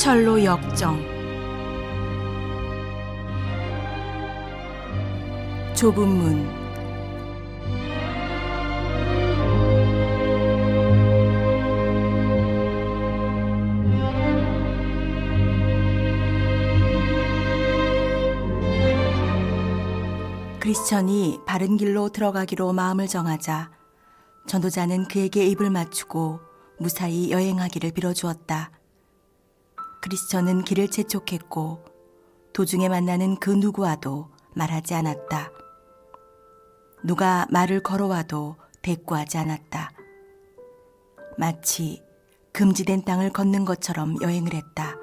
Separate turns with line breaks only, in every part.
철로 역정. 좁은 문. 크리스천이 바른 길로 들어가기로 마음을 정하자 전도자는 그에게 입을 맞추고 무사히 여행하기를 빌어주었다. 크리스천은 길을 재촉했고 도중에 만나는 그 누구와도 말하지 않았다. 누가 말을 걸어와도 대꾸하지 않았다. 마치 금지된 땅을 걷는 것처럼 여행을 했다.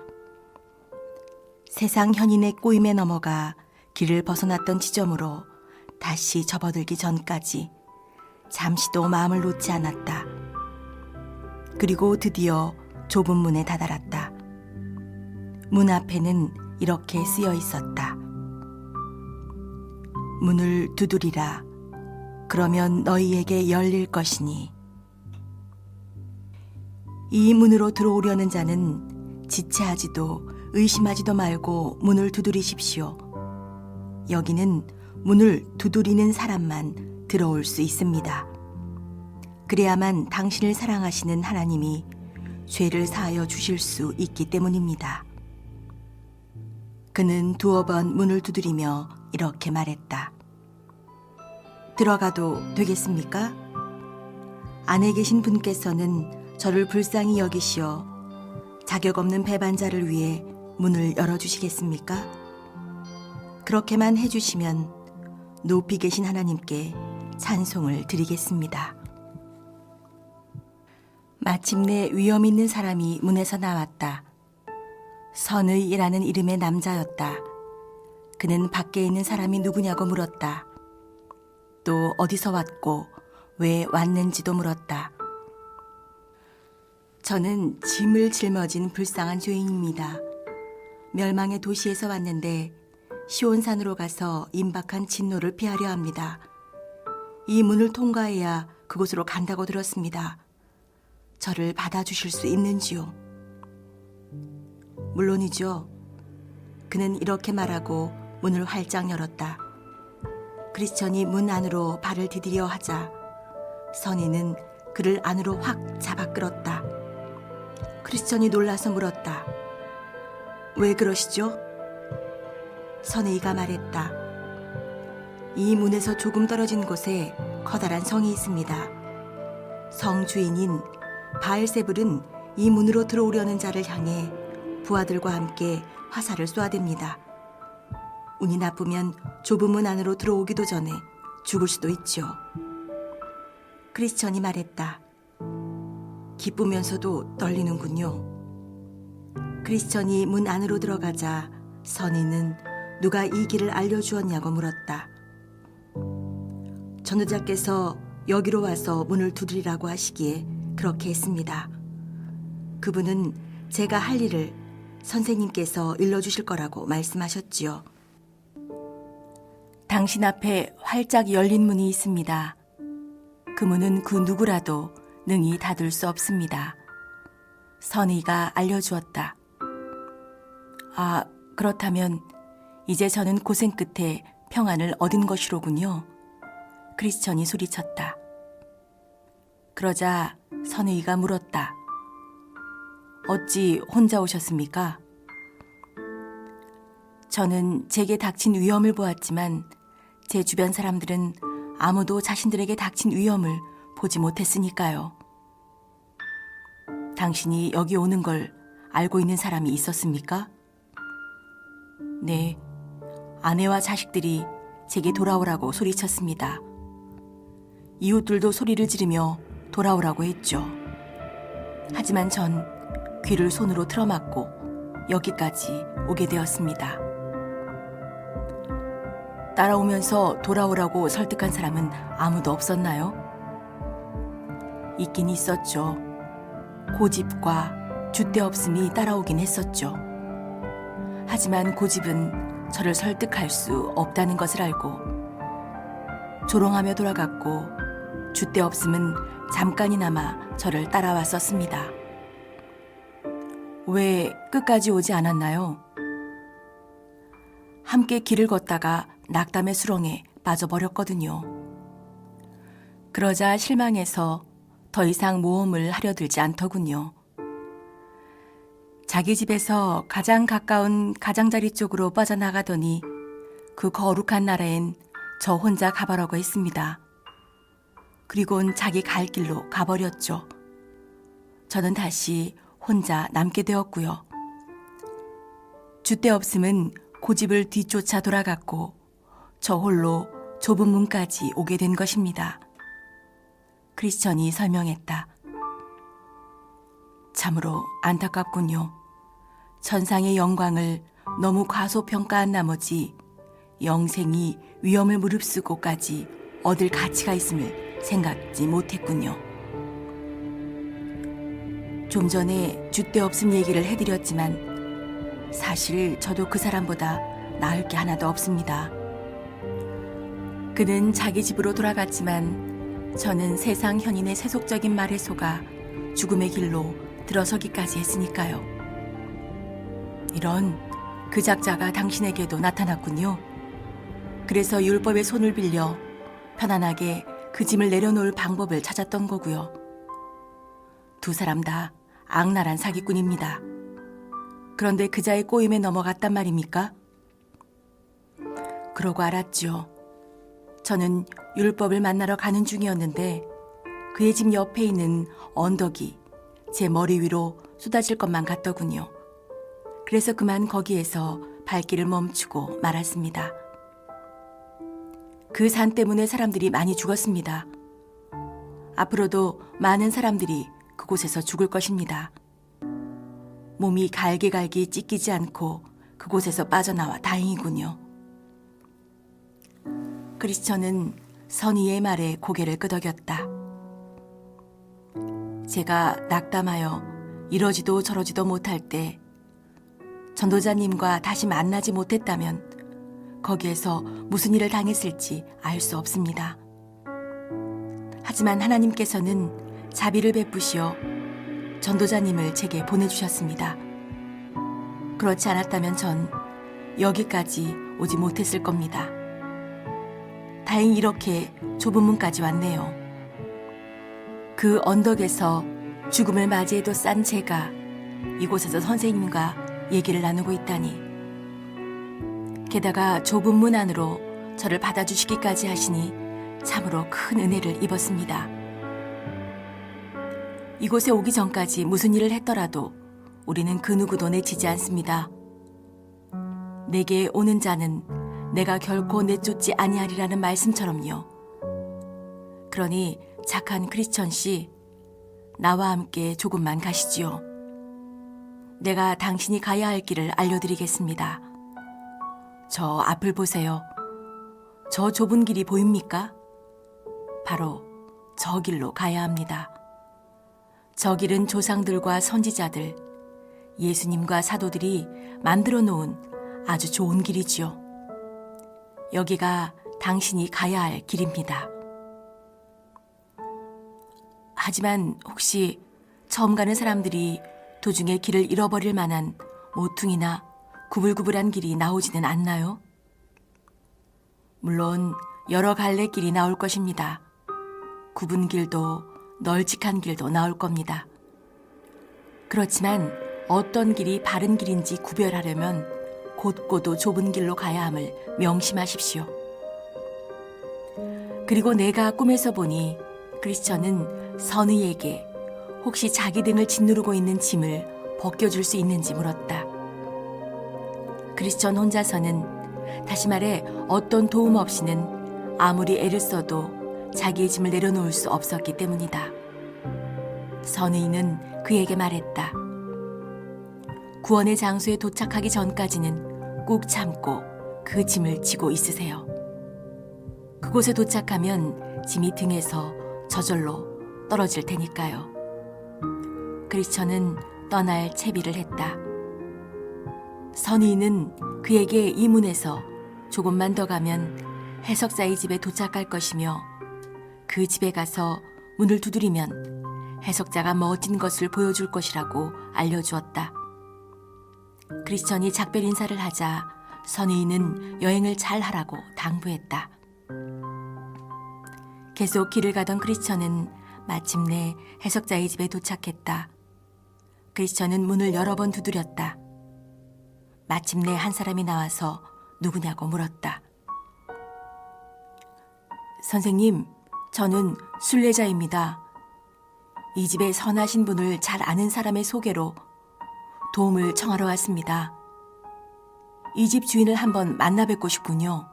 세상 현인의 꼬임에 넘어가 길을 벗어났던 지점으로 다시 접어들기 전까지 잠시도 마음을 놓지 않았다. 그리고 드디어 좁은 문에 다다랐다. 문 앞에는 이렇게 쓰여 있었다. 문을 두드리라. 그러면 너희에게 열릴 것이니. 이 문으로 들어오려는 자는 지체하지도 의심하지도 말고 문을 두드리십시오. 여기는 문을 두드리는 사람만 들어올 수 있습니다. 그래야만 당신을 사랑하시는 하나님이 죄를 사하여 주실 수 있기 때문입니다. 그는 두어 번 문을 두드리며 이렇게 말했다. 들어가도 되겠습니까? 안에 계신 분께서는 저를 불쌍히 여기시어 자격 없는 배반자를 위해 문을 열어주시겠습니까? 그렇게만 해주시면 높이 계신 하나님께 찬송을 드리겠습니다. 마침내 위험 있는 사람이 문에서 나왔다. 선의이라는 이름의 남자였다. 그는 밖에 있는 사람이 누구냐고 물었다. 또 어디서 왔고 왜 왔는지도 물었다. 저는 짐을 짊어진 불쌍한 죄인입니다. 멸망의 도시에서 왔는데 시온산으로 가서 임박한 진노를 피하려 합니다. 이 문을 통과해야 그곳으로 간다고 들었습니다. 저를 받아주실 수 있는지요? 물론이죠. 그는 이렇게 말하고 문을 활짝 열었다. 크리스천이 문 안으로 발을 디디려 하자 선인은 그를 안으로 확 잡아 끌었다. 크리스천이 놀라서 물었다. 왜 그러시죠? 선의가 말했다. 이 문에서 조금 떨어진 곳에 커다란 성이 있습니다. 성 주인인 바알세불은 이 문으로 들어오려는 자를 향해 부하들과 함께 화살을 쏘아댑니다. 운이 나쁘면 좁은 문 안으로 들어오기도 전에 죽을 수도 있죠. 크리스천이 말했다. 기쁘면서도 떨리는군요. 크리스천이 문 안으로 들어가자 선인은 누가 이 길을 알려주었냐고 물었다. 전도자께서 여기로 와서 문을 두드리라고 하시기에 그렇게 했습니다. 그분은 제가 할 일을 선생님께서 일러주실 거라고 말씀하셨지요. 당신 앞에 활짝 열린 문이 있습니다. 그 문은 그 누구라도 능히 닫을 수 없습니다. 선의가 알려주었다. 아, 그렇다면 이제 저는 고생 끝에 평안을 얻은 것이로군요. 크리스천이 소리쳤다. 그러자 선의가 물었다. 어찌 혼자 오셨습니까? 저는 제게 닥친 위험을 보았지만 제 주변 사람들은 아무도 자신들에게 닥친 위험을 보지 못했으니까요. 당신이 여기 오는 걸 알고 있는 사람이 있었습니까? 네, 아내와 자식들이 제게 돌아오라고 소리쳤습니다. 이웃들도 소리를 지르며 돌아오라고 했죠. 하지만 전 귀를 손으로 틀어막고 여기까지 오게 되었습니다. 따라오면서 돌아오라고 설득한 사람은 아무도 없었나요? 있긴 있었죠. 고집과 줏대 없음이 따라오긴 했었죠. 하지만 고집은 저를 설득할 수 없다는 것을 알고 조롱하며 돌아갔고 줏대 없음은 잠깐이나마 저를 따라왔었습니다. 왜 끝까지 오지 않았나요? 함께 길을 걷다가 낙담의 수렁에 빠져버렸거든요. 그러자 실망해서 더 이상 모험을 하려 들지 않더군요. 자기 집에서 가장 가까운 가장자리 쪽으로 빠져나가더니 그 거룩한 나라엔 저 혼자 가보라고 했습니다. 그리고는 자기 갈 길로 가버렸죠. 저는 다시 혼자 남게 되었고요. 줏대 없음은 고집을 뒤쫓아 돌아갔고 저 홀로 좁은 문까지 오게 된 것입니다. 크리스천이 설명했다. 참으로 안타깝군요. 천상의 영광을 너무 과소평가한 나머지 영생이 위험을 무릅쓰고까지 얻을 가치가 있음을 생각지 못했군요. 좀 전에 줏대 없음 얘기를 해드렸지만 사실 저도 그 사람보다 나을 게 하나도 없습니다. 그는 자기 집으로 돌아갔지만 저는 세상 현인의 세속적인 말에 속아 죽음의 길로 들어서기까지 했으니까요. 이런 그 작자가 당신에게도 나타났군요. 그래서 율법의 손을 빌려 편안하게 그 짐을 내려놓을 방법을 찾았던 거고요. 두 사람 다 악랄한 사기꾼입니다. 그런데 그자의 꼬임에 넘어갔단 말입니까? 그러고 알았죠. 저는 율법을 만나러 가는 중이었는데 그의 집 옆에 있는 언덕이 제 머리 위로 쏟아질 것만 같더군요. 그래서 그만 거기에서 발길을 멈추고 말았습니다. 그 산 때문에 사람들이 많이 죽었습니다. 앞으로도 많은 사람들이 그곳에서 죽을 것입니다. 몸이 갈기갈기 찢기지 않고 그곳에서 빠져나와 다행이군요. 크리스천은 선의의 말에 고개를 끄덕였다. 제가 낙담하여 이러지도 저러지도 못할 때 전도자님과 다시 만나지 못했다면 거기에서 무슨 일을 당했을지 알 수 없습니다. 하지만 하나님께서는 자비를 베푸시어 전도자님을 제게 보내주셨습니다. 그렇지 않았다면 전 여기까지 오지 못했을 겁니다. 다행히 이렇게 좁은 문까지 왔네요. 그 언덕에서 죽음을 맞이해도 싼 제가 이곳에서 선생님과 얘기를 나누고 있다니. 게다가 좁은 문 안으로 저를 받아주시기까지 하시니 참으로 큰 은혜를 입었습니다. 이곳에 오기 전까지 무슨 일을 했더라도 우리는 그 누구도 내치지 않습니다. 내게 오는 자는 내가 결코 내쫓지 아니하리라는 말씀처럼요. 그러니 착한 크리스천 씨, 나와 함께 조금만 가시지요. 내가 당신이 가야 할 길을 알려드리겠습니다. 저 앞을 보세요. 저 좁은 길이 보입니까? 바로 저 길로 가야 합니다. 저 길은 조상들과 선지자들, 예수님과 사도들이 만들어 놓은 아주 좋은 길이지요. 여기가 당신이 가야 할 길입니다. 하지만 혹시 처음 가는 사람들이 도중에 길을 잃어버릴 만한 모퉁이나 구불구불한 길이 나오지는 않나요? 물론 여러 갈래 길이 나올 것입니다. 굽은 길도 널찍한 길도 나올 겁니다. 그렇지만 어떤 길이 바른 길인지 구별하려면 곧고도 좁은 길로 가야 함을 명심하십시오. 그리고 내가 꿈에서 보니 크리스천은 선의에게 혹시 자기 등을 짓누르고 있는 짐을 벗겨줄 수 있는지 물었다. 크리스천 혼자서는, 다시 말해 어떤 도움 없이는 아무리 애를 써도 자기의 짐을 내려놓을 수 없었기 때문이다. 선의는 그에게 말했다. 구원의 장소에 도착하기 전까지는 꾹 참고 그 짐을 지고 있으세요. 그곳에 도착하면 짐이 등에서 저절로 떨어질 테니까요. 크리스천은 떠날 채비를 했다. 선의는 그에게 이 문에서 조금만 더 가면 해석자의 집에 도착할 것이며 그 집에 가서 문을 두드리면 해석자가 멋진 것을 보여줄 것이라고 알려주었다. 크리스천이 작별 인사를 하자 선의인은 여행을 잘 하라고 당부했다. 계속 길을 가던 크리스천은 마침내 해석자의 집에 도착했다. 크리스천은 문을 여러 번 두드렸다. 마침내 한 사람이 나와서 누구냐고 물었다. 선생님, 저는 순례자입니다. 이 집에 선하신 분을 잘 아는 사람의 소개로 도움을 청하러 왔습니다. 이 집 주인을 한번 만나 뵙고 싶군요.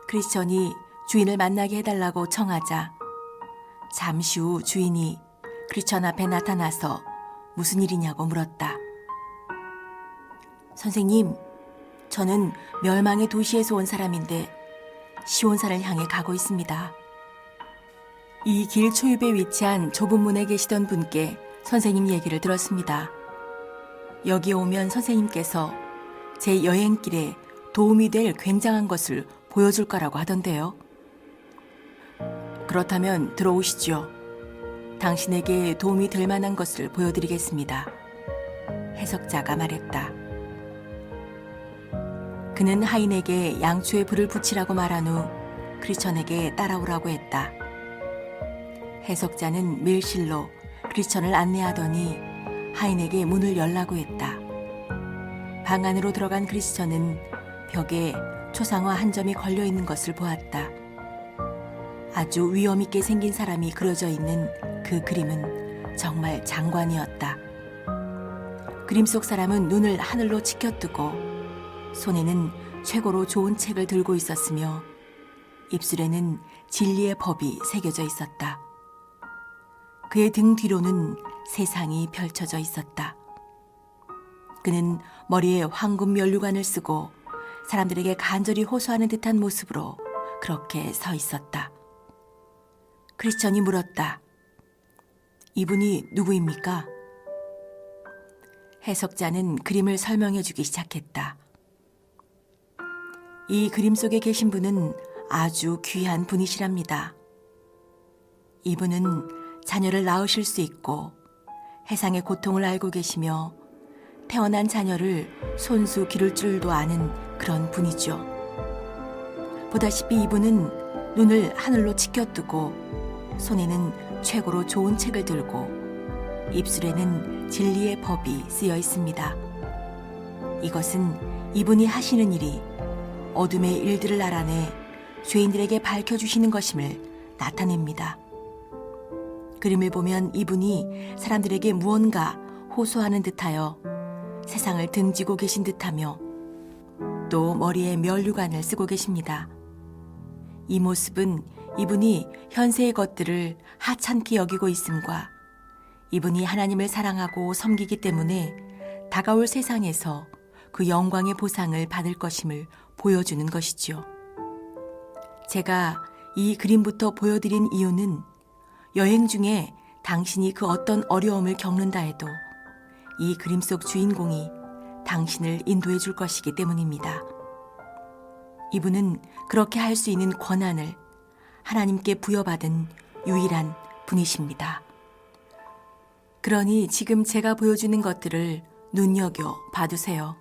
크리스천이 주인을 만나게 해달라고 청하자 잠시 후 주인이 크리스천 앞에 나타나서 무슨 일이냐고 물었다. 선생님, 저는 멸망의 도시에서 온 사람인데 시온산을 향해 가고 있습니다. 이 길 초입에 위치한 좁은 문에 계시던 분께 선생님 얘기를 들었습니다. 여기 오면 선생님께서 제 여행길에 도움이 될 굉장한 것을 보여줄 거라고 하던데요. 그렇다면 들어오시죠. 당신에게 도움이 될 만한 것을 보여드리겠습니다. 해석자가 말했다. 그는 하인에게 양초에 불을 붙이라고 말한 후 크리스천에게 따라오라고 했다. 해석자는 밀실로 크리스천을 안내하더니 하인에게 문을 열라고 했다. 방 안으로 들어간 크리스천은 벽에 초상화 한 점이 걸려 있는 것을 보았다. 아주 위험 있게 생긴 사람이 그려져 있는 그 그림은 정말 장관이었다. 그림 속 사람은 눈을 하늘로 치켜뜨고 손에는 최고로 좋은 책을 들고 있었으며 입술에는 진리의 법이 새겨져 있었다. 그의 등 뒤로는 세상이 펼쳐져 있었다. 그는 머리에 황금 면류관을 쓰고 사람들에게 간절히 호소하는 듯한 모습으로 그렇게 서 있었다. 크리스천이 물었다. 이분이 누구입니까? 해석자는 그림을 설명해 주기 시작했다. 이 그림 속에 계신 분은 아주 귀한 분이시랍니다. 이분은 자녀를 낳으실 수 있고 해상의 고통을 알고 계시며 태어난 자녀를 손수 기를 줄도 아는 그런 분이죠. 보다시피 이분은 눈을 하늘로 치켜뜨고 손에는 최고로 좋은 책을 들고 입술에는 진리의 법이 쓰여 있습니다. 이것은 이분이 하시는 일이 어둠의 일들을 알아내 죄인들에게 밝혀주시는 것임을 나타냅니다. 그림을 보면 이분이 사람들에게 무언가 호소하는 듯하여 세상을 등지고 계신 듯하며 또 머리에 면류관을 쓰고 계십니다. 이 모습은 이분이 현세의 것들을 하찮게 여기고 있음과 이분이 하나님을 사랑하고 섬기기 때문에 다가올 세상에서 그 영광의 보상을 받을 것임을 보여주는 것이지요. 제가 이 그림부터 보여드린 이유는 여행 중에 당신이 그 어떤 어려움을 겪는다 해도 이 그림 속 주인공이 당신을 인도해 줄 것이기 때문입니다. 이분은 그렇게 할 수 있는 권한을 하나님께 부여받은 유일한 분이십니다. 그러니 지금 제가 보여주는 것들을 눈여겨 봐두세요.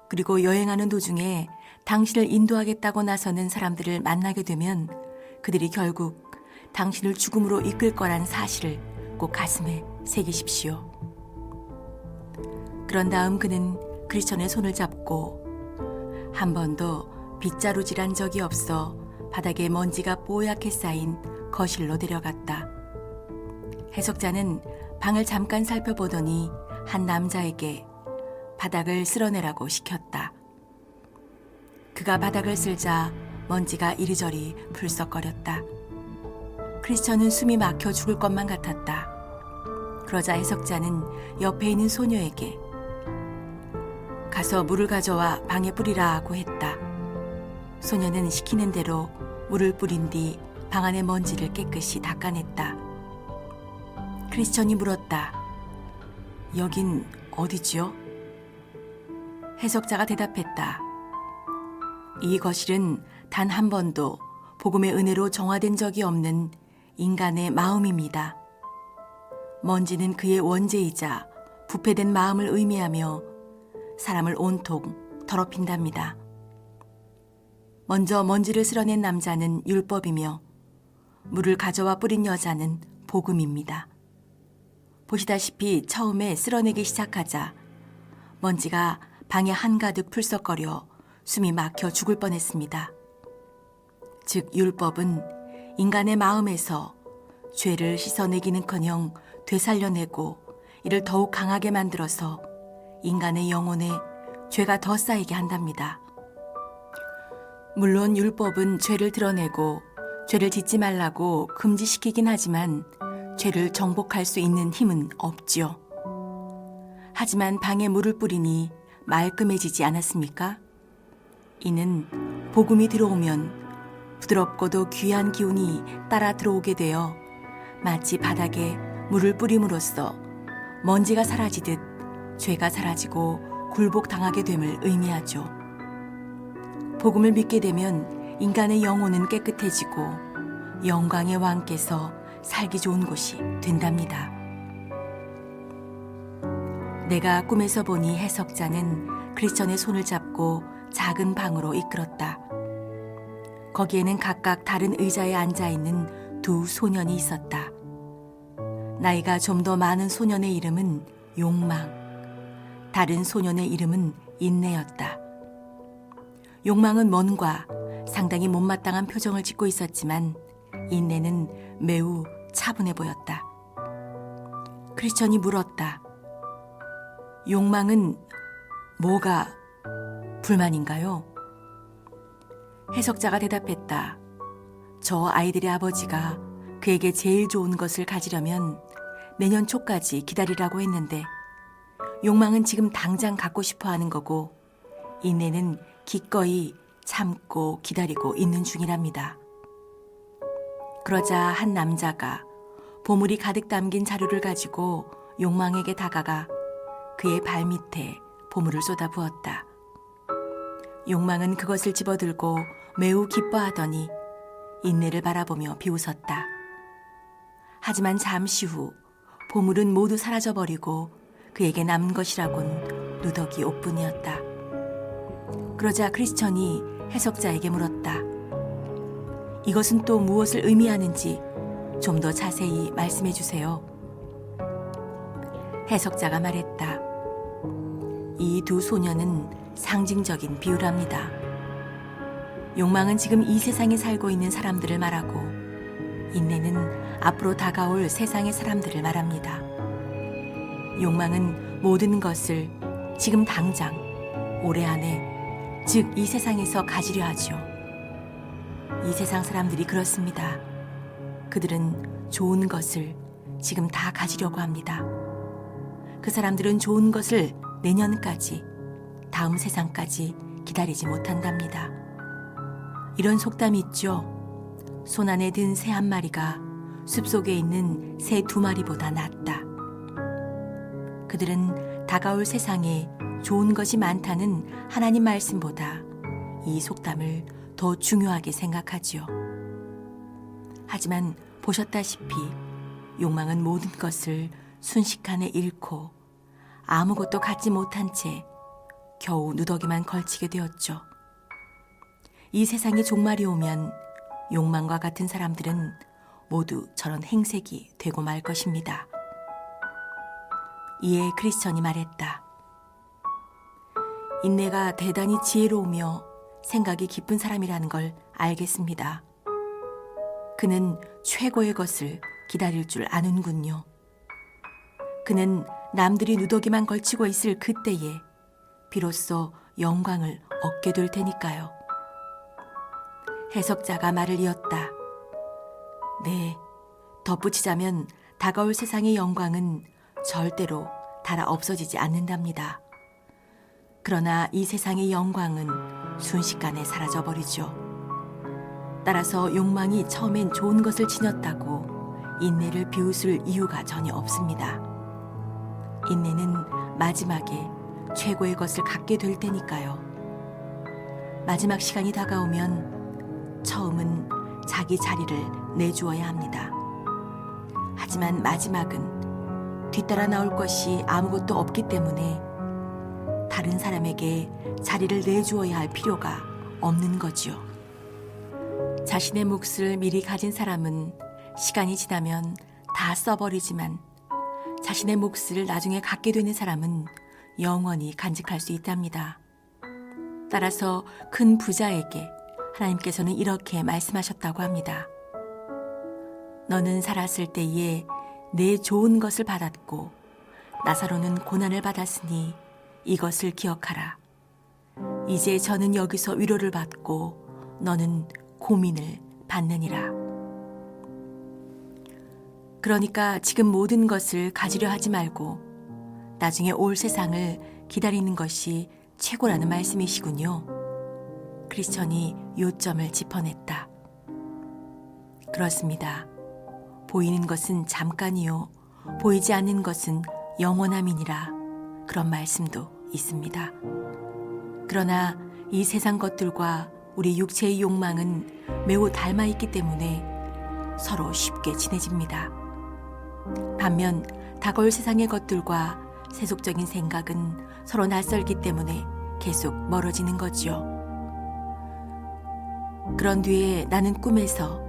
그리고 여행하는 도중에 당신을 인도하겠다고 나서는 사람들을 만나게 되면 그들이 결국 당신을 죽음으로 이끌 거란 사실을 꼭 가슴에 새기십시오. 그런 다음 그는 크리스천의 손을 잡고 한 번도 빗자루질한 적이 없어 바닥에 먼지가 뽀얗게 쌓인 거실로 데려갔다. 해석자는 방을 잠깐 살펴보더니 한 남자에게 바닥을 쓸어내라고 시켰다. 그가 바닥을 쓸자 먼지가 이리저리 풀썩거렸다. 크리스천은 숨이 막혀 죽을 것만 같았다. 그러자 해석자는 옆에 있는 소녀에게 가서 물을 가져와 방에 뿌리라고 했다. 소녀는 시키는 대로 물을 뿌린 뒤 방 안의 먼지를 깨끗이 닦아냈다. 크리스천이 물었다. 여긴 어디지요? 해석자가 대답했다. 이 거실은 단 한 번도 복음의 은혜로 정화된 적이 없는 인간의 마음입니다. 먼지는 그의 원죄이자 부패된 마음을 의미하며 사람을 온통 더럽힌답니다. 먼저 먼지를 쓸어낸 남자는 율법이며 물을 가져와 뿌린 여자는 복음입니다. 보시다시피 처음에 쓸어내기 시작하자 먼지가 방에 한가득 풀썩거려 숨이 막혀 죽을 뻔했습니다. 즉 율법은 인간의 마음에서 죄를 씻어내기는커녕 되살려내고 이를 더욱 강하게 만들어서 인간의 영혼에 죄가 더 쌓이게 한답니다. 물론 율법은 죄를 드러내고 죄를 짓지 말라고 금지시키긴 하지만 죄를 정복할 수 있는 힘은 없지요. 하지만 방에 물을 뿌리니 말끔해지지 않았습니까? 이는 복음이 들어오면 부드럽고도 귀한 기운이 따라 들어오게 되어 마치 바닥에 물을 뿌림으로써 먼지가 사라지듯 죄가 사라지고 굴복당하게 됨을 의미하죠. 복음을 믿게 되면 인간의 영혼은 깨끗해지고 영광의 왕께서 살기 좋은 곳이 된답니다. 내가 꿈에서 보니 해석자는 크리스천의 손을 잡고 작은 방으로 이끌었다. 거기에는 각각 다른 의자에 앉아있는 두 소년이 있었다. 나이가 좀 더 많은 소년의 이름은 욕망, 다른 소년의 이름은 인내였다. 욕망은 뭔가 상당히 못마땅한 표정을 짓고 있었지만 인내는 매우 차분해 보였다. 크리스천이 물었다. 욕망은 뭐가 불만인가요? 해석자가 대답했다. 저 아이들의 아버지가 그에게 제일 좋은 것을 가지려면 내년 초까지 기다리라고 했는데 욕망은 지금 당장 갖고 싶어 하는 거고 인내는 기꺼이 참고 기다리고 있는 중이랍니다. 그러자 한 남자가 보물이 가득 담긴 자루를 가지고 욕망에게 다가가 그의 발밑에 보물을 쏟아부었다. 욕망은 그것을 집어들고 매우 기뻐하더니 인내를 바라보며 비웃었다. 하지만 잠시 후 보물은 모두 사라져버리고 그에게 남은 것이라곤 누더기 옷뿐이었다. 그러자 크리스천이 해석자에게 물었다. 이것은 또 무엇을 의미하는지 좀 더 자세히 말씀해 주세요. 해석자가 말했다. 이 두 소녀는 상징적인 비유랍니다. 욕망은 지금 이 세상에 살고 있는 사람들을 말하고 인내는 앞으로 다가올 세상의 사람들을 말합니다. 욕망은 모든 것을 지금 당장 올해 안에 즉 이 세상에서 가지려 하죠. 이 세상 사람들이 그렇습니다. 그들은 좋은 것을 지금 다 가지려고 합니다. 그 사람들은 좋은 것을 내년까지, 다음 세상까지 기다리지 못한답니다. 이런 속담이 있죠. 손 안에 든 새 한 마리가 숲속에 있는 새 두 마리보다 낫다. 그들은 다가올 세상에 좋은 것이 많다는 하나님 말씀보다 이 속담을 더 중요하게 생각하지요. 하지만 보셨다시피 욕망은 모든 것을 순식간에 잃고 아무것도 갖지 못한 채 겨우 누더기만 걸치게 되었죠. 이 세상에 종말이 오면 욕망과 같은 사람들은 모두 저런 행색이 되고 말 것입니다. 이에 크리스천이 말했다. 인내가 대단히 지혜로우며 생각이 깊은 사람이라는 걸 알겠습니다. 그는 최고의 것을 기다릴 줄 아는군요. 그는 남들이 누더기만 걸치고 있을 그때에 비로소 영광을 얻게 될 테니까요. 해석자가 말을 이었다. 네, 덧붙이자면 다가올 세상의 영광은 절대로 달아 없어지지 않는답니다. 그러나 이 세상의 영광은 순식간에 사라져버리죠. 따라서 욕망이 처음엔 좋은 것을 지녔다고 인내를 비웃을 이유가 전혀 없습니다. 인내는 마지막에 최고의 것을 갖게 될 테니까요. 마지막 시간이 다가오면 처음은 자기 자리를 내주어야 합니다. 하지만 마지막은 뒤따라 나올 것이 아무것도 없기 때문에 다른 사람에게 자리를 내주어야 할 필요가 없는 거지요. 자신의 몫을 미리 가진 사람은 시간이 지나면 다 써버리지만 자신의 몫을 나중에 갖게 되는 사람은 영원히 간직할 수 있답니다. 따라서 큰 부자에게 하나님께서는 이렇게 말씀하셨다고 합니다. 너는 살았을 때에 내 좋은 것을 받았고 나사로는 고난을 받았으니 이것을 기억하라. 이제 저는 여기서 위로를 받고 너는 고민을 받느니라. 그러니까 지금 모든 것을 가지려 하지 말고 나중에 올 세상을 기다리는 것이 최고라는 말씀이시군요. 크리스천이 요점을 짚어냈다. 그렇습니다. 보이는 것은 잠깐이요 보이지 않는 것은 영원함이니라. 그런 말씀도 있습니다. 그러나 이 세상 것들과 우리 육체의 욕망은 매우 닮아 있기 때문에 서로 쉽게 친해집니다. 반면 다가올 세상의 것들과 세속적인 생각은 서로 낯설기 때문에 계속 멀어지는 거지요. 그런 뒤에 나는 꿈에서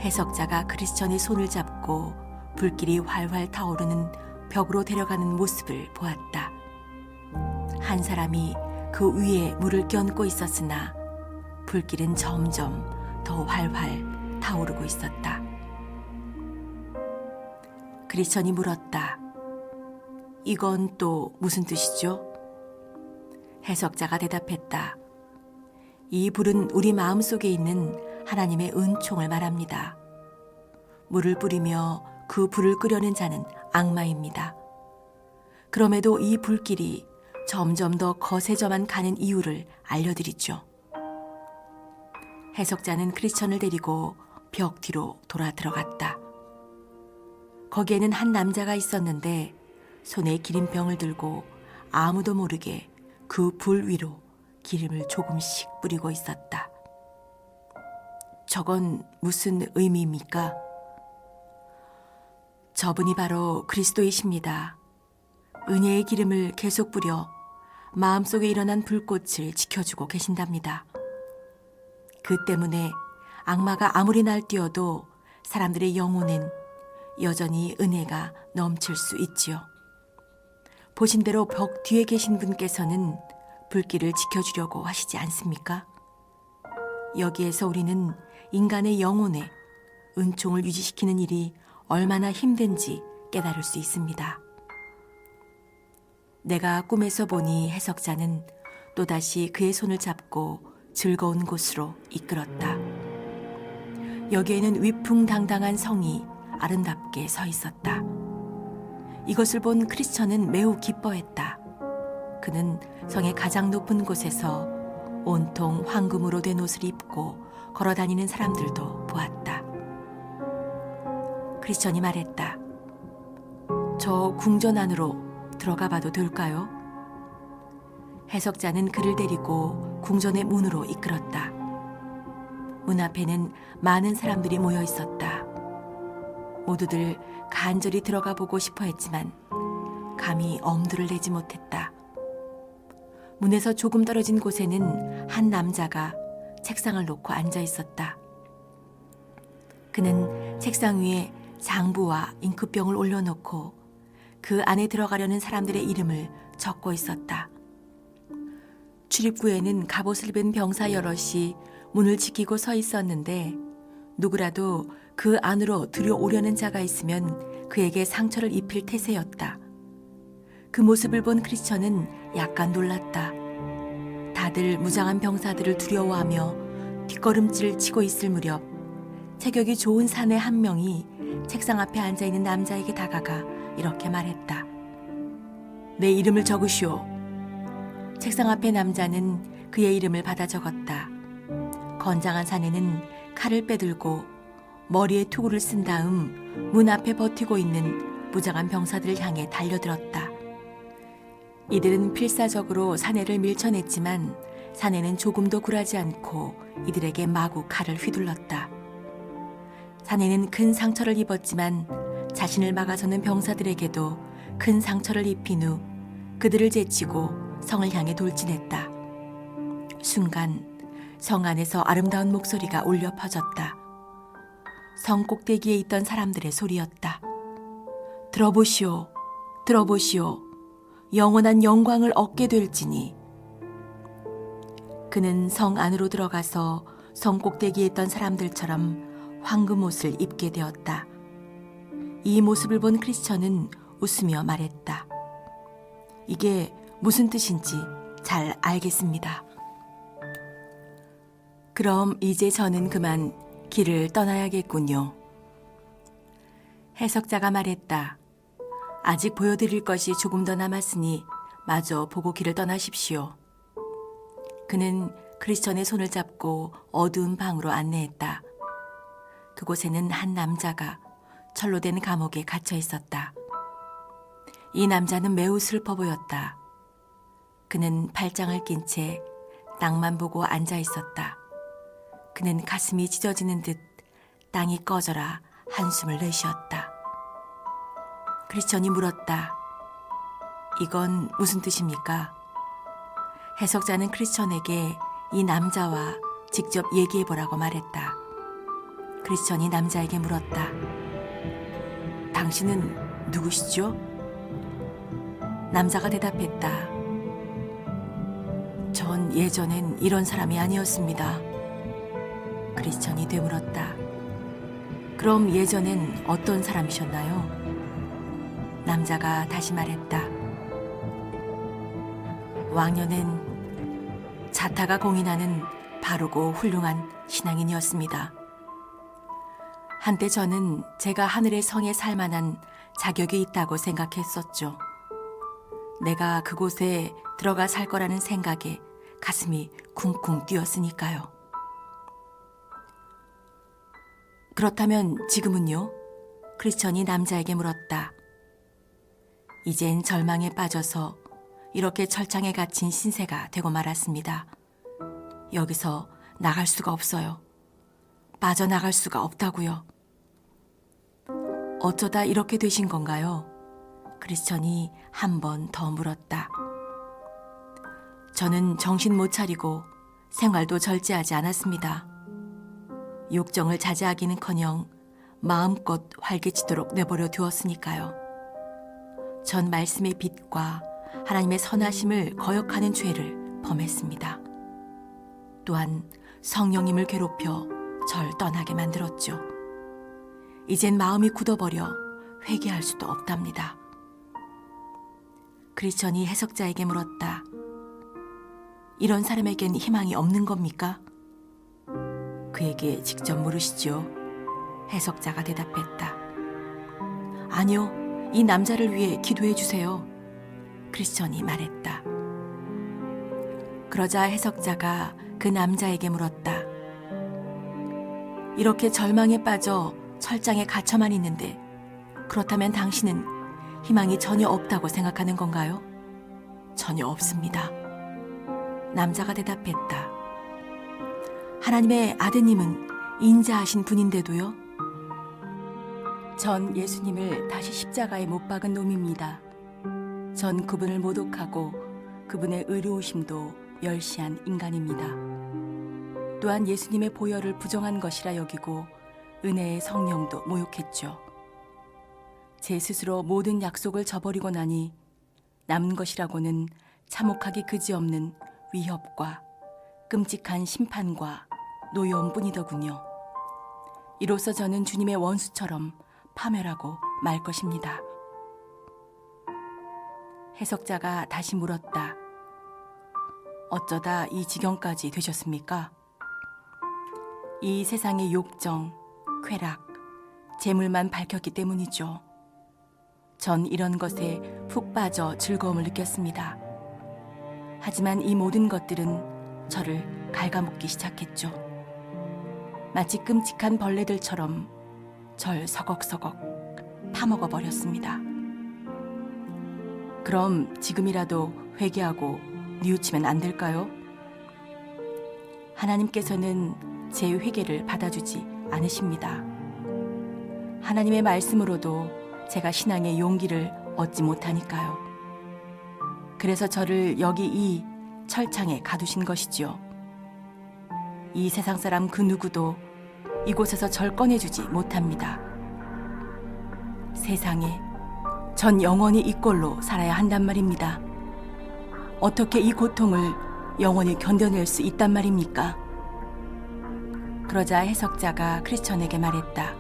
해석자가 크리스천의 손을 잡고 불길이 활활 타오르는 벽으로 데려가는 모습을 보았다. 한 사람이 그 위에 물을 껴안고 있었으나 불길은 점점 더 활활 타오르고 있었다. 크리스천이 물었다. 이건 또 무슨 뜻이죠? 해석자가 대답했다. 이 불은 우리 마음속에 있는 하나님의 은총을 말합니다. 물을 뿌리며 그 불을 끄려는 자는 악마입니다. 그럼에도 이 불길이 점점 더 거세져만 가는 이유를 알려드리죠. 해석자는 크리스천을 데리고 벽 뒤로 돌아 들어갔다. 거기에는 한 남자가 있었는데 손에 기름병을 들고 아무도 모르게 그 불 위로 기름을 조금씩 뿌리고 있었다. 저건 무슨 의미입니까? 저분이 바로 그리스도이십니다. 은혜의 기름을 계속 뿌려 마음속에 일어난 불꽃을 지켜주고 계신답니다. 그 때문에 악마가 아무리 날뛰어도 사람들의 영혼엔 여전히 은혜가 넘칠 수 있지요. 보신 대로 벽 뒤에 계신 분께서는 불길을 지켜주려고 하시지 않습니까? 여기에서 우리는 인간의 영혼에 은총을 유지시키는 일이 얼마나 힘든지 깨달을 수 있습니다. 내가 꿈에서 보니 해석자는 또다시 그의 손을 잡고 즐거운 곳으로 이끌었다. 여기에는 위풍당당한 성이 아름답게 서 있었다. 이것을 본 크리스천은 매우 기뻐했다. 그는 성의 가장 높은 곳에서 온통 황금으로 된 옷을 입고 걸어다니는 사람들도 보았다. 크리스천이 말했다. 저 궁전 안으로 들어가 봐도 될까요? 해석자는 그를 데리고 궁전의 문으로 이끌었다. 문 앞에는 많은 사람들이 모여 있었다. 모두들 간절히 들어가 보고 싶어 했지만 감히 엄두를 내지 못했다. 문에서 조금 떨어진 곳에는 한 남자가 책상을 놓고 앉아 있었다. 그는 책상 위에 장부와 잉크병을 올려놓고 그 안에 들어가려는 사람들의 이름을 적고 있었다. 출입구에는 갑옷을 입은 병사 여럿이 문을 지키고 서 있었는데 누구라도 그 안으로 들여오려는 자가 있으면 그에게 상처를 입힐 태세였다. 그 모습을 본 크리스천은 약간 놀랐다. 다들 무장한 병사들을 두려워하며 뒷걸음질을 치고 있을 무렵 체격이 좋은 사내 한 명이 책상 앞에 앉아있는 남자에게 다가가 이렇게 말했다. 내 이름을 적으시오. 책상 앞에 남자는 그의 이름을 받아 적었다. 건장한 사내는 칼을 빼들고 머리에 투구를 쓴 다음 문 앞에 버티고 있는 무장한 병사들을 향해 달려들었다. 이들은 필사적으로 사내를 밀쳐냈지만 사내는 조금도 굴하지 않고 이들에게 마구 칼을 휘둘렀다. 사내는 큰 상처를 입었지만 자신을 막아서는 병사들에게도 큰 상처를 입힌 후 그들을 제치고 성을 향해 돌진했다. 순간 성 안에서 아름다운 목소리가 울려 퍼졌다. 성 꼭대기에 있던 사람들의 소리였다. 들어보시오, 들어보시오. 영원한 영광을 얻게 될지니. 그는 성 안으로 들어가서 성 꼭대기에 있던 사람들처럼 황금 옷을 입게 되었다. 이 모습을 본 크리스천은 웃으며 말했다. 이게 무슨 뜻인지 잘 알겠습니다. 그럼 이제 저는 그만 길을 떠나야겠군요. 해석자가 말했다. 아직 보여드릴 것이 조금 더 남았으니 마저 보고 길을 떠나십시오. 그는 크리스천의 손을 잡고 어두운 방으로 안내했다. 그곳에는 한 남자가 철로 된 감옥에 갇혀 있었다. 이 남자는 매우 슬퍼 보였다. 그는 팔짱을 낀 채 땅만 보고 앉아 있었다. 그는 가슴이 찢어지는 듯 땅이 꺼져라 한숨을 내쉬었다. 크리스천이 물었다. 이건 무슨 뜻입니까? 해석자는 크리스천에게 이 남자와 직접 얘기해보라고 말했다. 크리스천이 남자에게 물었다. 당신은 누구시죠? 남자가 대답했다. 전 예전엔 이런 사람이 아니었습니다. 크리스천이 되물었다. 그럼 예전엔 어떤 사람이셨나요? 남자가 다시 말했다. 왕년엔 자타가 공인하는 바르고 훌륭한 신앙인이었습니다. 한때 저는 제가 하늘의 성에 살 만한 자격이 있다고 생각했었죠. 내가 그곳에 들어가 살 거라는 생각에 가슴이 쿵쿵 뛰었으니까요. 그렇다면 지금은요? 크리스천이 남자에게 물었다. 이젠 절망에 빠져서 이렇게 철창에 갇힌 신세가 되고 말았습니다. 여기서 나갈 수가 없어요. 빠져나갈 수가 없다고요. 어쩌다 이렇게 되신 건가요? 크리스천이 한 번 더 물었다. 저는 정신 못 차리고 생활도 절제하지 않았습니다. 욕정을 자제하기는커녕 마음껏 활개치도록 내버려 두었으니까요. 전 말씀의 빛과 하나님의 선하심을 거역하는 죄를 범했습니다. 또한 성령님을 괴롭혀 절 떠나게 만들었죠. 이젠 마음이 굳어버려 회개할 수도 없답니다. 크리스천이 해석자에게 물었다. 이런 사람에겐 희망이 없는 겁니까? 그에게 직접 물으시죠. 해석자가 대답했다. 아니요, 이 남자를 위해 기도해 주세요. 크리스천이 말했다. 그러자 해석자가 그 남자에게 물었다. 이렇게 절망에 빠져 철장에 갇혀만 있는데 그렇다면 당신은 희망이 전혀 없다고 생각하는 건가요? 전혀 없습니다. 남자가 대답했다. 하나님의 아드님은 인자하신 분인데도요? 전 예수님을 다시 십자가에 못 박은 놈입니다. 전 그분을 모독하고 그분의 의로우심도 멸시한 인간입니다. 또한 예수님의 보혈을 부정한 것이라 여기고 은혜의 성령도 모욕했죠. 제 스스로 모든 약속을 저버리고 나니 남은 것이라고는 참혹하기 그지없는 위협과 끔찍한 심판과 노여움뿐이더군요. 이로써 저는 주님의 원수처럼 파멸하고 말 것입니다. 해석자가 다시 물었다. 어쩌다 이 지경까지 되셨습니까? 이 세상의 욕정, 쾌락, 재물만 밝혔기 때문이죠. 전 이런 것에 푹 빠져 즐거움을 느꼈습니다. 하지만 이 모든 것들은 저를 갉아먹기 시작했죠. 마치 끔찍한 벌레들처럼 절 서걱서걱 파먹어버렸습니다. 그럼 지금이라도 회개하고 뉘우치면 안 될까요? 하나님께서는 제 회개를 받아주지 않으십니다. 하나님의 말씀으로도 제가 신앙의 용기를 얻지 못하니까요. 그래서 저를 여기 이 철창에 가두신 것이지요. 이 세상 사람 그 누구도 이곳에서 절 꺼내주지 못합니다. 세상에 전 영원히 이 꼴로 살아야 한단 말입니다. 어떻게 이 고통을 영원히 견뎌낼 수 있단 말입니까? 그러자 해석자가 크리스천에게 말했다.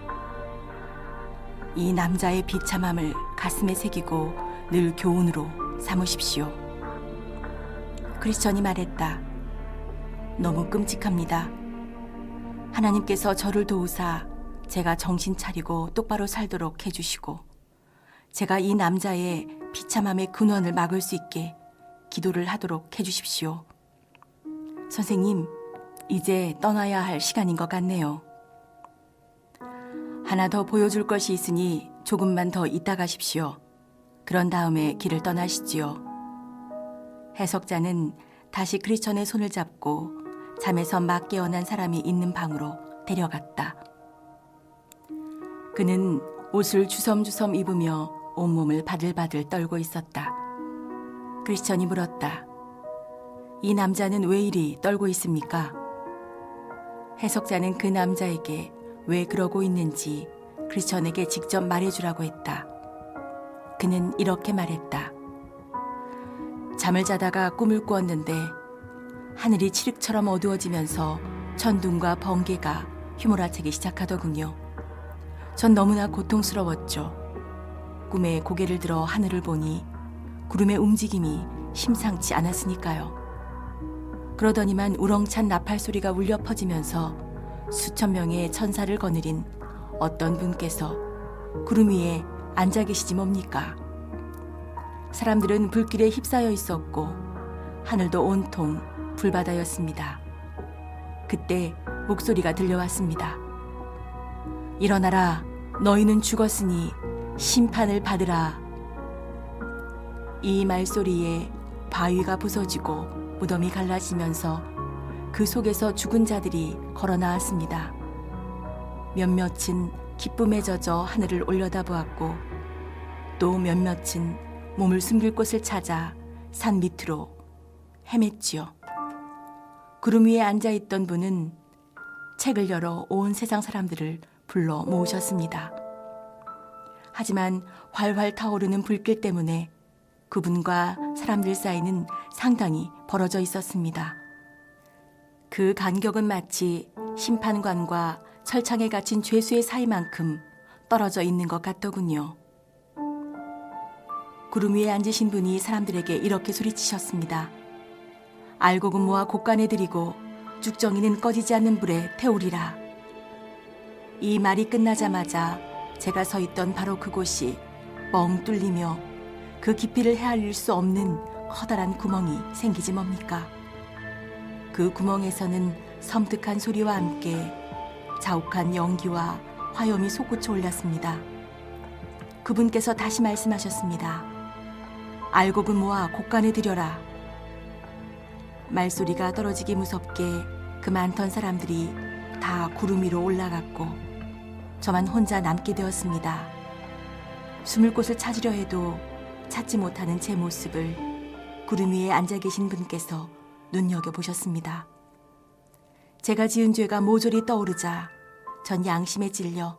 이 남자의 비참함을 가슴에 새기고 늘 교훈으로 삼으십시오. 크리스천이 말했다. 너무 끔찍합니다. 하나님께서 저를 도우사 제가 정신 차리고 똑바로 살도록 해주시고 제가 이 남자의 비참함의 근원을 막을 수 있게 기도를 하도록 해주십시오. 선생님, 이제 떠나야 할 시간인 것 같네요. 하나 더 보여줄 것이 있으니 조금만 더 있다 가십시오. 그런 다음에 길을 떠나시지요. 해석자는 다시 크리스천의 손을 잡고 잠에서 막 깨어난 사람이 있는 방으로 데려갔다. 그는 옷을 주섬주섬 입으며 온몸을 바들바들 떨고 있었다. 크리스천이 물었다. 이 남자는 왜 이리 떨고 있습니까? 해석자는 그 남자에게 왜 그러고 있는지 크리스천에게 직접 말해주라고 했다. 그는 이렇게 말했다. 잠을 자다가 꿈을 꾸었는데 하늘이 칠흑처럼 어두워지면서 천둥과 번개가 휘몰아치기 시작하더군요. 전 너무나 고통스러웠죠. 꿈에 고개를 들어 하늘을 보니 구름의 움직임이 심상치 않았으니까요. 그러더니만 우렁찬 나팔 소리가 울려 퍼지면서 수천 명의 천사를 거느린 어떤 분께서 구름 위에 앉아 계시지 뭡니까? 사람들은 불길에 휩싸여 있었고 하늘도 온통 불바다였습니다. 그때 목소리가 들려왔습니다. 일어나라, 너희는 죽었으니 심판을 받으라. 이 말소리에 바위가 부서지고 무덤이 갈라지면서 그 속에서 죽은 자들이 걸어 나왔습니다. 몇몇은 기쁨에 젖어 하늘을 올려다보았고 또 몇몇은 몸을 숨길 곳을 찾아 산 밑으로 헤맸지요. 구름 위에 앉아있던 분은 책을 열어 온 세상 사람들을 불러 모으셨습니다. 하지만 활활 타오르는 불길 때문에 그분과 사람들 사이는 상당히 벌어져 있었습니다. 그 간격은 마치 심판관과 철창에 갇힌 죄수의 사이만큼 떨어져 있는 것 같더군요. 구름 위에 앉으신 분이 사람들에게 이렇게 소리치셨습니다. 알곡은 모아 곳간에 들이고 쭉정이는 꺼지지 않는 불에 태우리라. 이 말이 끝나자마자 제가 서 있던 바로 그곳이 뻥 뚫리며 그 깊이를 헤아릴 수 없는 커다란 구멍이 생기지 뭡니까? 그 구멍에서는 섬뜩한 소리와 함께 자욱한 연기와 화염이 솟구쳐 올랐습니다. 그분께서 다시 말씀하셨습니다. 알곡은 모아 곳간에 들여라. 말소리가 떨어지기 무섭게 그 많던 사람들이 다 구름 위로 올라갔고 저만 혼자 남게 되었습니다. 숨을 곳을 찾으려 해도 찾지 못하는 제 모습을 구름 위에 앉아 계신 분께서 눈여겨보셨습니다. 제가 지은 죄가 모조리 떠오르자 전 양심에 찔려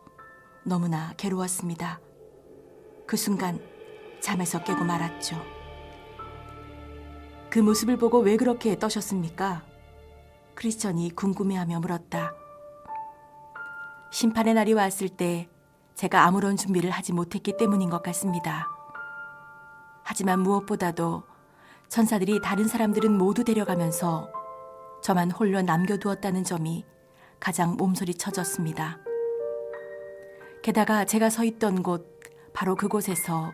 너무나 괴로웠습니다. 그 순간 잠에서 깨고 말았죠. 그 모습을 보고 왜 그렇게 떠셨습니까? 크리스천이 궁금해하며 물었다. 심판의 날이 왔을 때 제가 아무런 준비를 하지 못했기 때문인 것 같습니다. 하지만 무엇보다도 천사들이 다른 사람들은 모두 데려가면서 저만 홀로 남겨두었다는 점이 가장 몸소리쳐졌습니다. 게다가 제가 서 있던 곳, 바로 그곳에서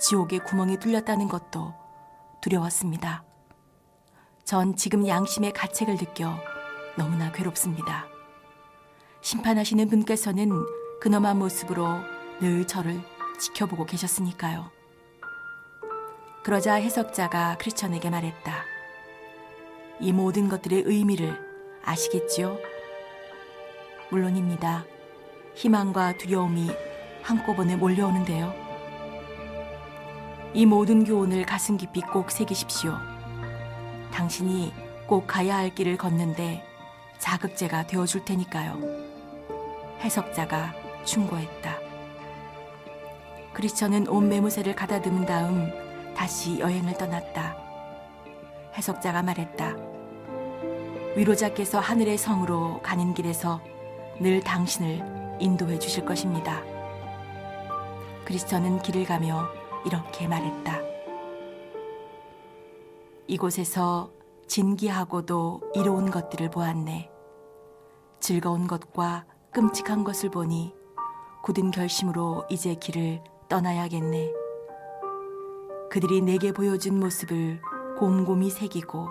지옥의 구멍이 뚫렸다는 것도 두려웠습니다. 전 지금 양심의 가책을 느껴 너무나 괴롭습니다. 심판하시는 분께서는 근엄한 모습으로 늘 저를 지켜보고 계셨으니까요. 그러자 해석자가 크리스천에게 말했다. 이 모든 것들의 의미를 아시겠지요? 물론입니다. 희망과 두려움이 한꺼번에 몰려오는데요. 이 모든 교훈을 가슴 깊이 꼭 새기십시오. 당신이 꼭 가야 할 길을 걷는데 자극제가 되어줄 테니까요. 해석자가 충고했다. 크리스천은 온 매무새를 가다듬은 다음 다시 여행을 떠났다. 해석자가 말했다. 위로자께서 하늘의 성으로 가는 길에서 늘 당신을 인도해 주실 것입니다. 크리스천은 길을 가며 이렇게 말했다. 이곳에서 진기하고도 이로운 것들을 보았네. 즐거운 것과 끔찍한 것을 보니 굳은 결심으로 이제 길을 떠나야겠네. 그들이 내게 보여준 모습을 곰곰이 새기고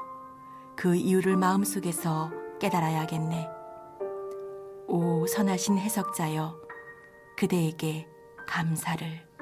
그 이유를 마음속에서 깨달아야겠네. 오 선하신 해석자여, 그대에게 감사를.